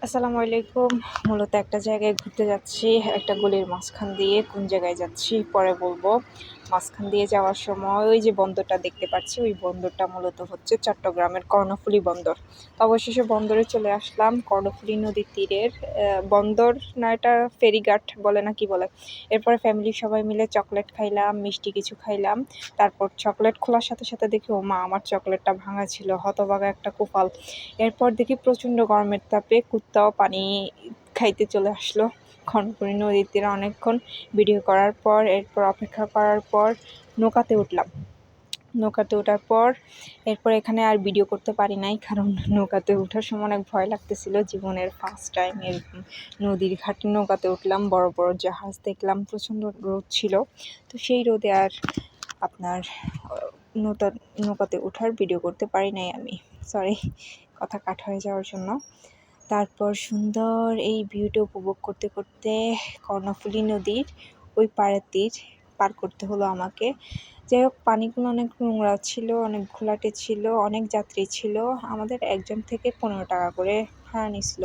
আসসালামু আলাইকুম। মূলত একটা জায়গায় ঘুরতে যাচ্ছি, একটা গলির মাঝখান দিয়ে। কোন জায়গায় যাচ্ছি পরে বলবো। মাঝখান দিয়ে যাওয়ার সময় ওই যে বন্দরটা দেখতে পাচ্ছি, ওই বন্দরটা মূলত হচ্ছে চট্টগ্রামের কর্ণফুলী বন্দর। তো অবশেষে বন্দরে চলে আসলাম, কর্ণফুলী নদীর তীরের বন্দর না, এটা ফেরিঘাট বলে না কি বলে। এরপরে ফ্যামিলির সবাই মিলে চকলেট খাইলাম, মিষ্টি কিছু খাইলাম। তারপর চকলেট খোলার সাথে সাথে দেখি ও মা, আমার চকলেটটা ভাঙা ছিল, হতভাগা একটা কপাল। এরপর দেখি প্রচণ্ড গরমের তাপে কুত্তাও পানি খাইতে চলে আসলো। কর্ণফুলী নদীর তীরে অনেকক্ষণ ভিডিও করার পর, এরপর অপেক্ষা করার পর নৌকাতে উঠলাম। নৌকাতে ওঠার পর এরপর এখানে আর ভিডিও করতে পারি নাই, কারণ নৌকাতে ওঠার সময় অনেক ভয় লাগতেছিল। জীবনের ফার্স্ট টাইম এরকম নদীর ঘাটে নৌকাতে উঠলাম, বড় বড় জাহাজ দেখলাম। প্রচণ্ড রোদ ছিল, তো সেই রোদে আর আপনার নৌকাতে ওঠার ভিডিও করতে পারি নাই আমি। সরি, কথা কাট হয়ে যাওয়ার জন্য। তারপর সুন্দর এই ভিউটা উপভোগ করতে করতে কর্ণফুলী নদীর ওই পাড়ের তীর পার করতে হলো আমাকে। যাই হোক, পানিগুলো অনেক নোংরা ছিল, অনেক ঘোলাটে ছিল, অনেক যাত্রী ছিল। আমাদের একজন থেকে 15 টাকা করে ভাড়া নিছিল।